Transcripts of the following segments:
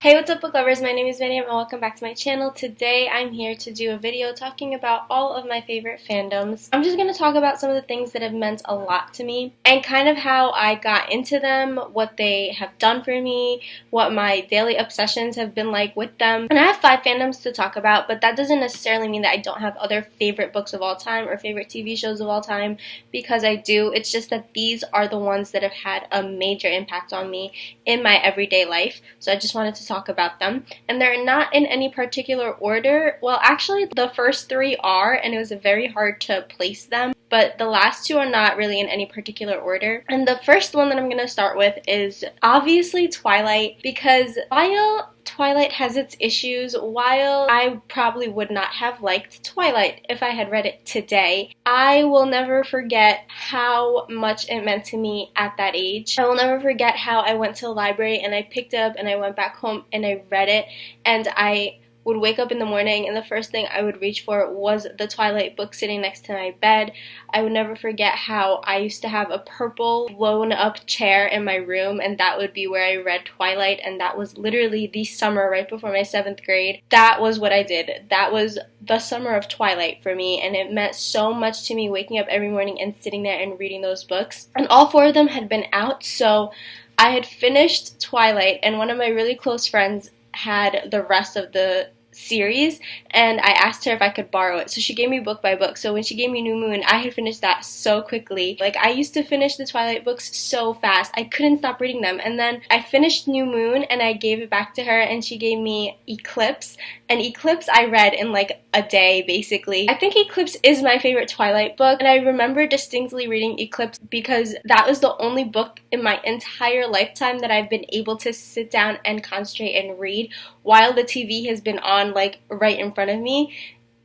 Hey, what's up, book lovers? My name is Miriam and welcome back to my channel. Today I'm here to do a video talking about all of my favorite fandoms. I'm just going to talk about some of the things that have meant a lot to me and kind of how I got into them, what they have done for me, what my daily obsessions have been like with them. And I have 5 fandoms to talk about, but that doesn't necessarily mean that I don't have other favorite books of all time or favorite TV shows of all time, because I do. It's just that these are the ones that have had a major impact on me in my everyday life. So I just wanted to talk about them, and they're not in any particular order. Well, actually the first 3 are, and it was very hard to place them, but the last 2 are not really in any particular order. And the first one that I'm going to start with is obviously Twilight, because while Twilight has its issues, while I probably would not have liked Twilight if I had read it today, I will never forget how much it meant to me at that age. I will never forget how I went to the library and I picked it up and I went back home and I read it, and I would wake up in the morning and the first thing I would reach for was the Twilight book sitting next to my bed. I would never forget how I used to have a purple blown up chair in my room, and that would be where I read Twilight, and that was literally the summer right before my 7th grade. That was what I did. That was the summer of Twilight for me, and it meant so much to me waking up every morning and sitting there and reading those books. And all 4 of them had been out, so I had finished Twilight, and one of my really close friends had the rest of the series, and I asked her if I could borrow it. So she gave me book by book. So when she gave me New Moon, I had finished that so quickly. Like, I used to finish the Twilight books so fast. I couldn't stop reading them. And then I finished New Moon and I gave it back to her, and she gave me Eclipse. And Eclipse I read in like a day, basically. I think Eclipse is my favorite Twilight book, and I remember distinctly reading Eclipse because that was the only book in my entire lifetime that I've been able to sit down and concentrate and read while the TV has been on, like, right in front of me.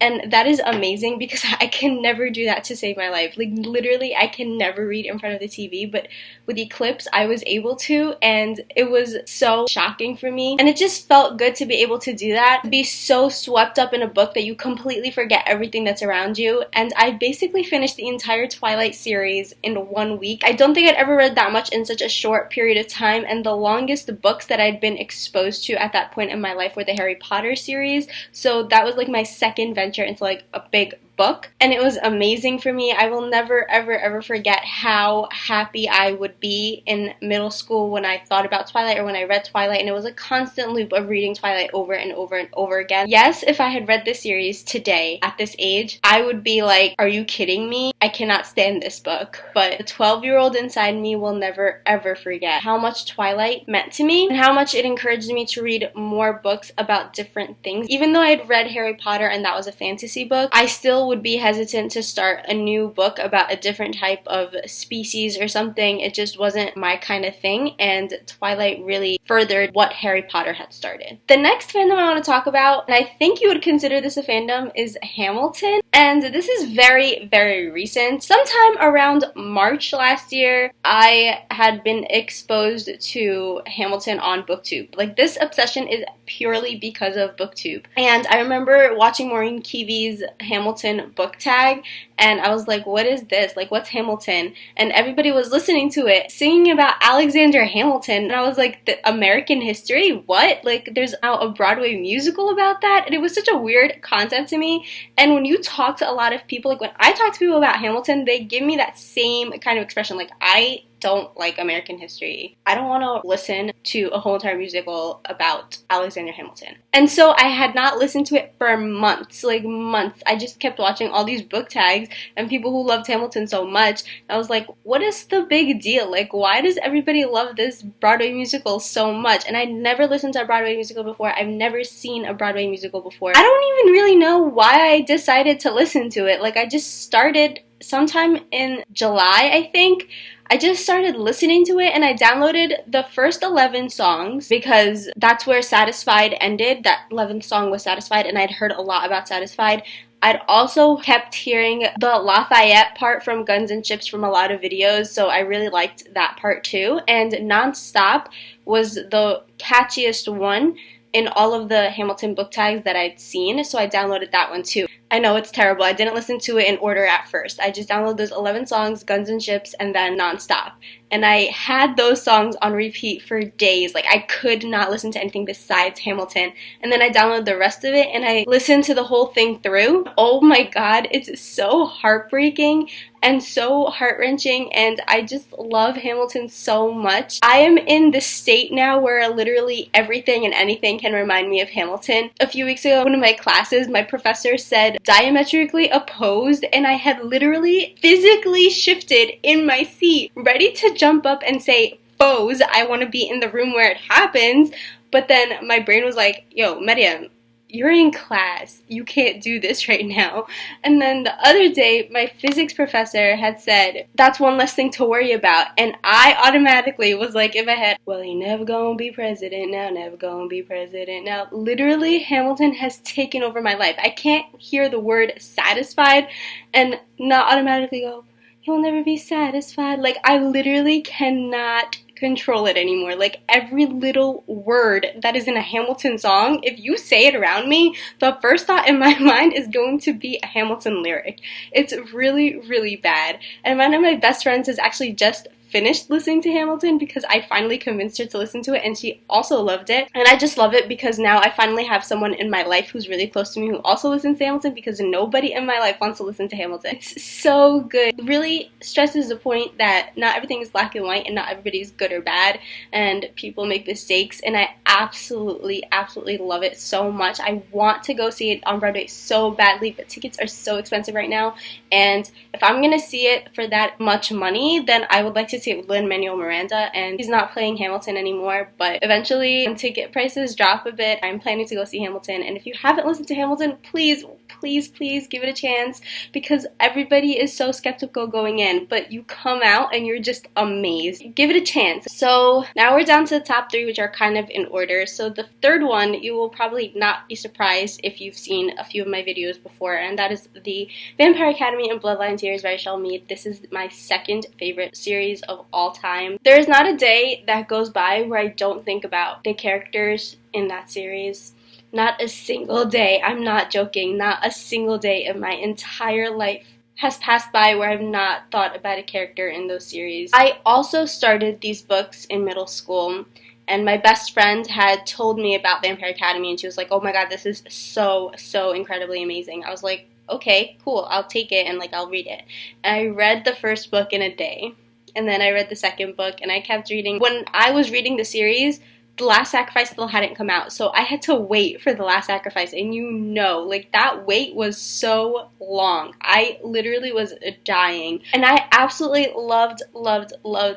And that is amazing because I can never do that to save my life. Like, literally, I can never read in front of the TV, but with Eclipse, I was able to, and it was so shocking for me. And it just felt good to be able to do that, to be so swept up in a book that you completely forget everything that's around you. And I basically finished the entire Twilight series in 1 week. I don't think I'd ever read that much in such a short period of time, and the longest books that I'd been exposed to at that point in my life were the Harry Potter series. So that was like my second venture into like a big book, and it was amazing for me. I will never ever forget how happy I would be in middle school when I thought about Twilight or when I read Twilight, and it was a constant loop of reading Twilight over and over and over again. Yes, if I had read this series today at this age, I would be like, are you kidding me? I cannot stand this book. But the 12-year-old inside me will never ever forget how much Twilight meant to me and how much it encouraged me to read more books about different things. Even though I had read Harry Potter and that was a fantasy book, I still would be hesitant to start a new book about a different type of species or something. It just wasn't my kind of thing, and Twilight really furthered what Harry Potter had started. The next fandom I want to talk about, and I think you would consider this a fandom, is Hamilton. And this is very recent. Sometime around March last year, I had been exposed to Hamilton on BookTube. Like, this obsession is purely because of BookTube. And I remember watching Maureen Keevy's Hamilton book tag, and I was like, what is this? Like, what's Hamilton? And everybody was listening to it, singing about Alexander Hamilton, and I was like, the American history? What? Like, there's now a Broadway musical about that? And it was such a weird concept to me. And when you talk to a lot of people, like when I talk to people about Hamilton, they give me that same kind of expression, like, I don't like American history. I don't want to listen to a whole entire musical about Alexander Hamilton. And so I had not listened to it for months, like months. I just kept watching all these book tags and people who loved Hamilton so much. I was like, what is the big deal? Like, why does everybody love this Broadway musical so much? And I'd never listened to a Broadway musical before. I've never seen a Broadway musical before. I don't even really know why I decided to listen to it. Like, I just started sometime in July, I think. I just started listening to it, and I downloaded the first 11 songs because that's where Satisfied ended. That 11th song was Satisfied, and I'd heard a lot about Satisfied. I'd also kept hearing the Lafayette part from Guns and Chips from a lot of videos, so I really liked that part too. And Nonstop was the catchiest one in all of the Hamilton book tags that I'd seen, so I downloaded that one too. I know it's terrible. I didn't listen to it in order at first. I just downloaded those 11 songs, Guns and Ships, and then nonstop. And I had those songs on repeat for days. Like, I could not listen to anything besides Hamilton. And then I downloaded the rest of it and I listened to the whole thing through. Oh my god, it's so heartbreaking and so heart-wrenching, and I just love Hamilton so much. I am in this state now where literally everything and anything can remind me of Hamilton. A few weeks ago, one of my classes, my professor said diametrically opposed, and I had literally physically shifted in my seat, ready to jump up and say, "Foes, I want to be in the room where it happens," but then my brain was like, "Yo, Mariam, you're in class. You can't do this right now." And then the other day, my physics professor had said, "That's one less thing to worry about." And I automatically was like in my head, well, he never gonna be president now, never gonna be president now. Literally, Hamilton has taken over my life. I can't hear the word satisfied and not automatically go, he'll never be satisfied. Like, I literally cannot control it anymore. Like, every little word that is in a Hamilton song, if you say it around me, the first thought in my mind is going to be a Hamilton lyric. It's really, really bad. And one of my best friends has actually just finished listening to Hamilton because I finally convinced her to listen to it, and she also loved it. And I just love it because now I finally have someone in my life who's really close to me who also listens to Hamilton, because nobody in my life wants to listen to Hamilton. It's so good. It really stresses the point that not everything is black and white and not everybody's good or bad, and people make mistakes, and I absolutely, absolutely love it so much. I want to go see it on Broadway so badly, but tickets are so expensive right now, and if I'm gonna see it for that much money, then I would like to see it with Lin-Manuel Miranda, and he's not playing Hamilton anymore, but eventually when ticket prices drop a bit, I'm planning to go see Hamilton. And if you haven't listened to Hamilton, please, please, please give it a chance, because everybody is so skeptical going in, but you come out and you're just amazed. Give it a chance. So now we're down to the top 3, which are kind of in order. So the third one, you will probably not be surprised if you've seen a few of my videos before, and that is the Vampire Academy and Bloodline series by Shel Mead. This is my second favorite series of all time. There is not a day that goes by where I don't think about the characters in that series. Not a single day. I'm not joking. Not a single day of my entire life has passed by where I've not thought about a character in those series. I also started these books in middle school, and my best friend had told me about Vampire Academy, and she was like, "Oh my god, this is so, so incredibly amazing." I was like, okay, cool, I'll take it, and like, I'll read it. And I read the first book in a day, and then I read the second book, and I kept reading. When I was reading the series, The Last Sacrifice still hadn't come out, so I had to wait for The Last Sacrifice, and you know, like, that wait was so long. I literally was dying, and I absolutely loved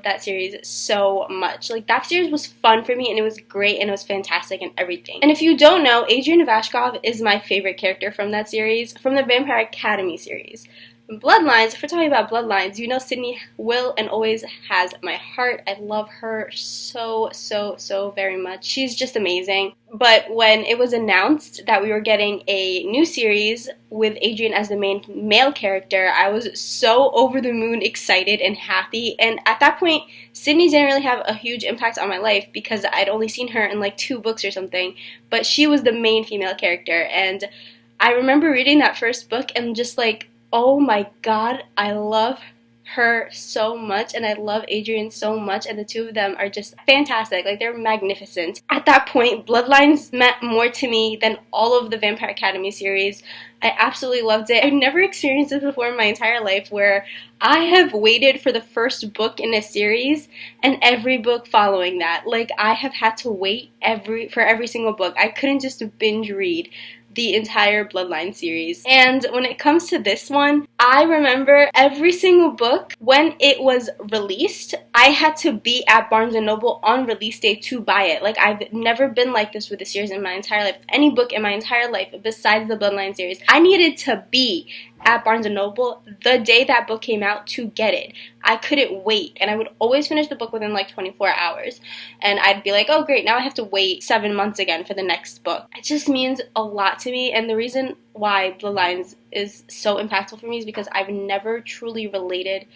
that series so much. Like, that series was fun for me, and it was great, and it was fantastic and everything. And if you don't know, Adrian Vashkov is my favorite character from that series, from the Vampire Academy series. Bloodlines, if we're talking about Bloodlines, you know Sydney will and always has my heart. I love her so, so, so very much. She's just amazing. But when it was announced that we were getting a new series with Adrian as the main male character, I was so over the moon excited and happy. And at that point, Sydney didn't really have a huge impact on my life because I'd only seen her in like 2 books or something. But she was the main female character. And I remember reading that first book and just like, oh my god, I love her so much, and I love Adrian so much, and the two of them are just fantastic. Like, they're magnificent. At that point, Bloodlines meant more to me than all of the Vampire Academy series. I absolutely loved it. I've never experienced this before in my entire life, where I have waited for the first book in a series and every book following that. Like, I have had to wait for every single book. I couldn't just binge read the entire Bloodline series. And when it comes to this one, I remember every single book, when it was released, I had to be at Barnes & Noble on release day to buy it. Like, I've never been like this with a series in my entire life. Any book in my entire life besides the Bloodline series, I needed to be at Barnes & Noble the day that book came out to get it. I couldn't wait, and I would always finish the book within like 24 hours. And I'd be like, oh great, now I have to wait 7 months again for the next book. It just means a lot to me, and the reason why Bloodlines is so impactful for me is because I've never truly related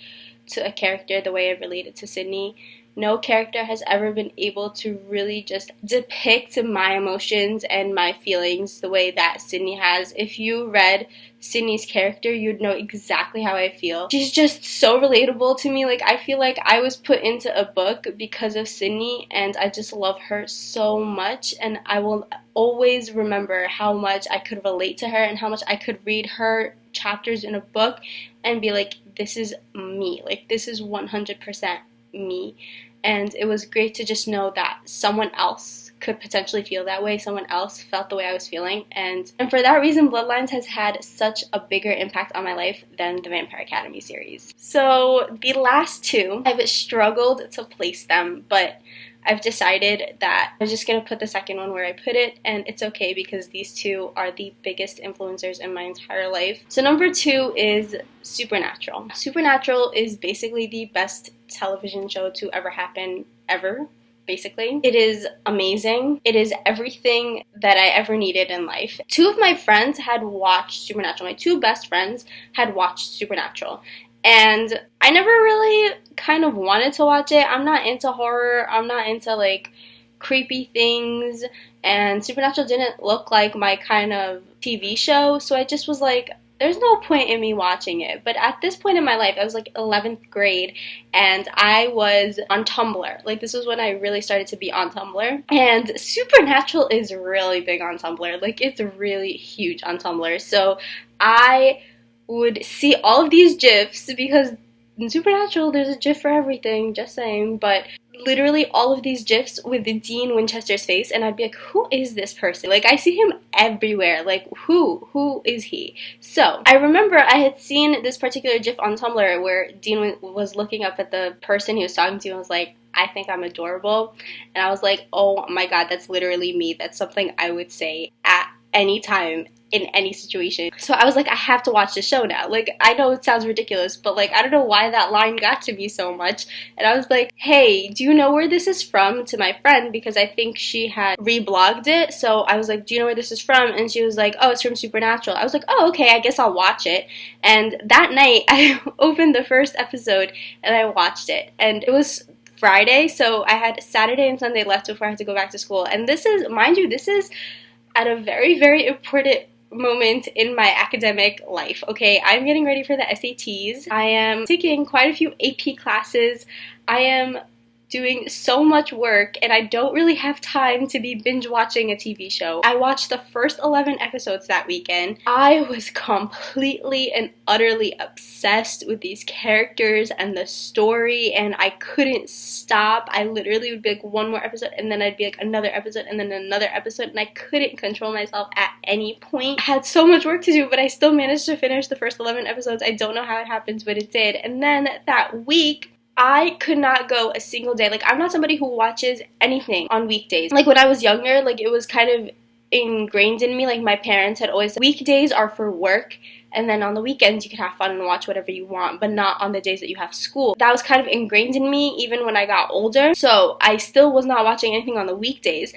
to a character the way I've related to Sydney. no character has ever been able to really just depict my emotions and my feelings the way that Sydney has. If you read Sydney's character, you'd know exactly how I feel. She's just so relatable to me. Like, I feel like I was put into a book because of Sydney, and I just love her so much, and I will always remember how much I could relate to her and how much I could read her chapters in a book and be like, this is me. Like, this is 100% me. And it was great to just know that someone else could potentially feel that way. Someone else felt the way I was feeling. And for that reason, Bloodlines has had such a bigger impact on my life than the Vampire Academy series. So the last two, I've struggled to place them, but I've decided that I'm just going to put the second one where I put it, and it's okay because these two are the biggest influencers in my entire life. So number 2 is Supernatural. Supernatural is basically the best television show to ever happen, ever. Basically. It is amazing. It is everything that I ever needed in life. 2 of my friends had watched Supernatural. My 2 best friends had watched Supernatural. And I never really kind of wanted to watch it. I'm not into horror. I'm not into like creepy things. And Supernatural didn't look like my kind of TV show. So I just was like, there's no point in me watching it. But at this point in my life, I was like 11th grade and I was on Tumblr. Like, this was when I really started to be on Tumblr. And Supernatural is really big on Tumblr. Like, it's really huge on Tumblr. So I would see all of these GIFs because in Supernatural there's a GIF for everything, just saying, but literally all of these GIFs with Dean Winchester's face, and I'd be like, who is this person? Like, I see him everywhere. Like, who is he? So I remember I had seen this particular GIF on Tumblr where Dean was looking up at the person he was talking to and was like, I think I'm adorable. And I was like, oh my god, that's literally me. That's something I would say at any time in any situation. So I was like, I have to watch the show now. Like, I know it sounds ridiculous, but like, I don't know why that line got to me so much. And I was like, hey, do you know where this is from, to my friend, because I think she had reblogged it. So I was like, do you know where this is from? And she was like, oh, it's from Supernatural. I was like, oh, okay, I guess I'll watch it. And that night I opened the first episode and I watched it, and it was Friday, so I had Saturday and Sunday left before I had to go back to school. And this is, mind you, this is at a very, very important moment in my academic life. Okay, I'm getting ready for the SATs. I am taking quite a few AP classes. I am doing so much work and I don't really have time to be binge watching a TV show. I watched the first 11 episodes that weekend. I was completely and utterly obsessed with these characters and the story, and I couldn't stop. I literally would be like, one more episode, and then I'd be like, another episode, and then another episode, and I couldn't control myself at any point. I had so much work to do, but I still managed to finish the first 11 episodes. I don't know how it happens, but it did. And then that week, I could not go a single day. Like, I'm not somebody who watches anything on weekdays. Like, when I was younger, like, it was kind of ingrained in me. Like, my parents had always said, weekdays are for work, and then on the weekends you can have fun and watch whatever you want, but not on the days that you have school. That was kind of ingrained in me even when I got older. So I still was not watching anything on the weekdays.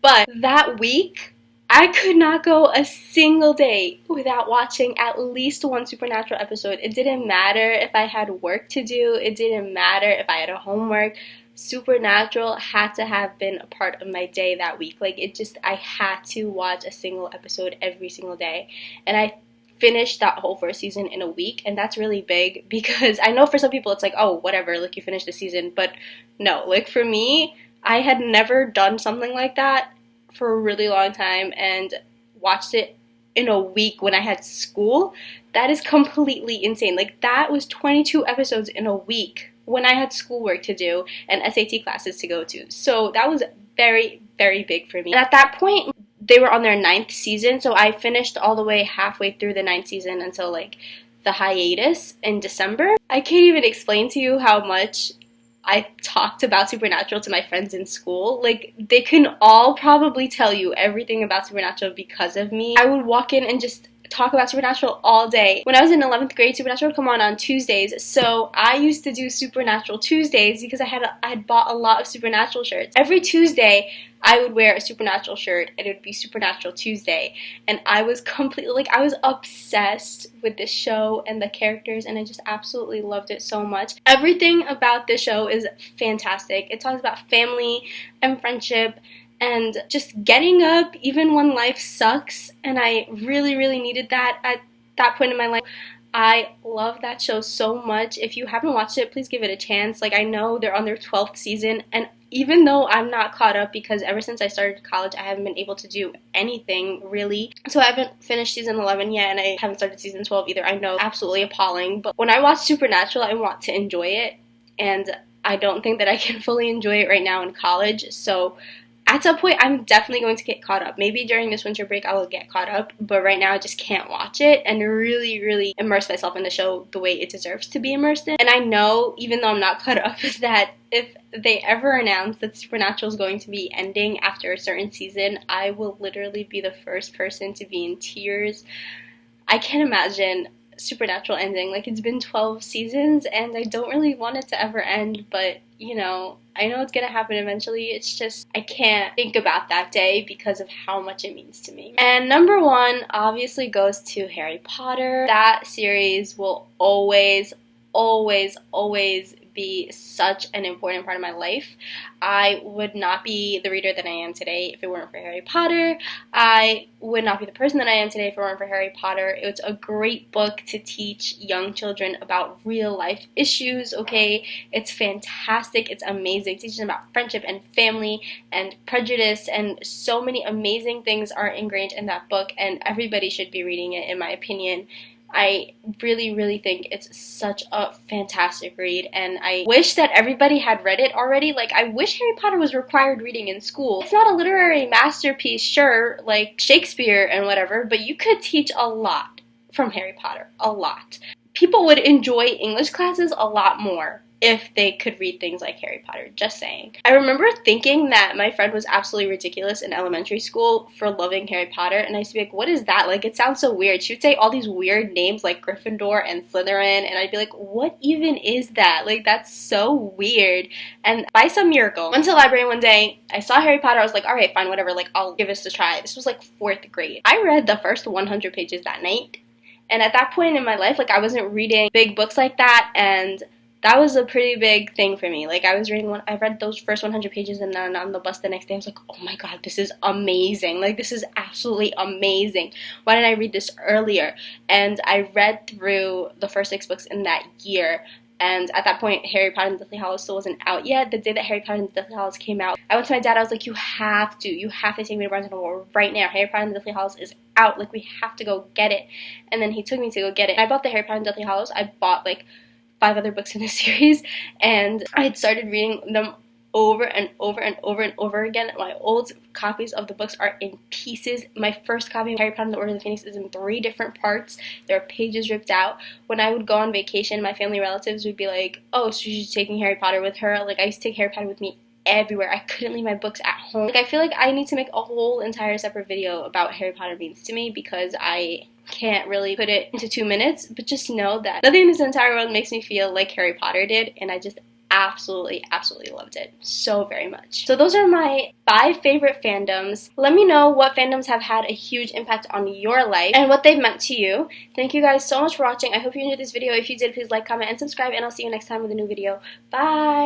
But that week, I could not go a single day without watching at least one Supernatural episode. It didn't matter if I had work to do. It didn't matter if I had a homework. Supernatural had to have been a part of my day that week. Like, it just, I had to watch a single episode every single day. And I finished that whole first season in a week, and that's really big because I know for some people it's like, oh, whatever, like, you finished the season. But no, like, for me, I had never done something like that for a really long time and watched it in a week when I had school. That is completely insane. Like, that was 22 episodes in a week when I had schoolwork to do and SAT classes to go to. So that was very, very big for me. And at that point, they were on their 9th season, so I finished all the way halfway through the 9th season until like the hiatus in December. I can't even explain to you how much I talked about Supernatural to my friends in school. Like, they can all probably tell you everything about Supernatural because of me. I would walk in and just talk about Supernatural all day. When I was in 11th grade, Supernatural would come on Tuesdays, so I used to do Supernatural Tuesdays because I had bought a lot of Supernatural shirts. Every Tuesday, I would wear a Supernatural shirt, and it would be Supernatural Tuesday, and I was completely, like, I was obsessed with this show and the characters, and I just absolutely loved it so much. Everything about this show is fantastic. It talks about family and friendship and just getting up even when life sucks, and I really, really needed that at that point in my life. I love that show so much. If you haven't watched it, please give it a chance. Like, I know they're on their 12th season, and even though I'm not caught up because ever since I started college, I haven't been able to do anything, really. So I haven't finished season 11 yet, and I haven't started season 12 either. I know, absolutely appalling. But when I watch Supernatural, I want to enjoy it, and I don't think that I can fully enjoy it right now in college. So at some point, I'm definitely going to get caught up. Maybe during this winter break, I will get caught up, but right now I just can't watch it and really, really immerse myself in the show the way it deserves to be immersed in. And I know, even though I'm not caught up, that if they ever announce that Supernatural is going to be ending after a certain season, I will literally be the first person to be in tears. I can't imagine Supernatural ending. Like, it's been 12 seasons, and I don't really want it to ever end, but, you know, I know it's gonna happen eventually. It's just, I can't think about that day because of how much it means to me. And number one obviously goes to Harry Potter. That series will always, always, always be such an important part of my life. I would not be the reader that I am today if it weren't for Harry Potter. I would not be the person that I am today if it weren't for Harry Potter. It's a great book to teach young children about real life issues, okay? It's fantastic. It's amazing. It teaches them about friendship and family and prejudice, and so many amazing things are ingrained in that book, and everybody should be reading it, in my opinion. I really, really think it's such a fantastic read, and I wish that everybody had read it already. Like, I wish Harry Potter was required reading in school. It's not a literary masterpiece, sure, like Shakespeare and whatever, but you could teach a lot from Harry Potter, a lot. People would enjoy English classes a lot more if they could read things like Harry Potter, just saying. I remember thinking that my friend was absolutely ridiculous in elementary school for loving Harry Potter, and I used to be like, what is that? Like, it sounds so weird. She would say all these weird names like Gryffindor and Slytherin, and I'd be like, what even is that? Like, that's so weird. And by some miracle, went to the library one day, I saw Harry Potter, I was like, alright, fine, whatever, like, I'll give this a try. This was like 4th grade. I read the first 100 pages that night, and at that point in my life, like, I wasn't reading big books like that, and that was a pretty big thing for me. Like, I read those first 100 pages, and then on the bus the next day, I was like, oh my god, this is amazing. Like, this is absolutely amazing. Why didn't I read this earlier? And I read through the first 6 books in that year. And at that point, Harry Potter and the Deathly Hallows still wasn't out yet. The day that Harry Potter and the Deathly Hallows came out, I went to my dad, I was like, you have to take me to Barnes & Noble right now. Harry Potter and the Deathly Hallows is out. Like, we have to go get it. And then he took me to go get it. I bought the Harry Potter and Deathly Hallows. I bought, like, 5 other books in the series, and I had started reading them over and over and over and over again. My old copies of the books are in pieces. My first copy of Harry Potter and the Order of the Phoenix is in 3 different parts. There are pages ripped out. When I would go on vacation, my family relatives would be like, oh, so she's taking Harry Potter with her. Like, I used to take Harry Potter with me everywhere. I couldn't leave my books at home. Like, I feel like I need to make a whole entire separate video about Harry Potter means to me, because I can't really put it into 2 minutes, but just know that nothing in this entire world makes me feel like Harry Potter did, and I just absolutely, absolutely loved it so very much. So those are my 5 favorite fandoms. Let me know what fandoms have had a huge impact on your life and what they've meant to you. Thank you guys so much for watching. I hope you enjoyed this video. If you did, please like, comment, and subscribe, and I'll see you next time with a new video. Bye!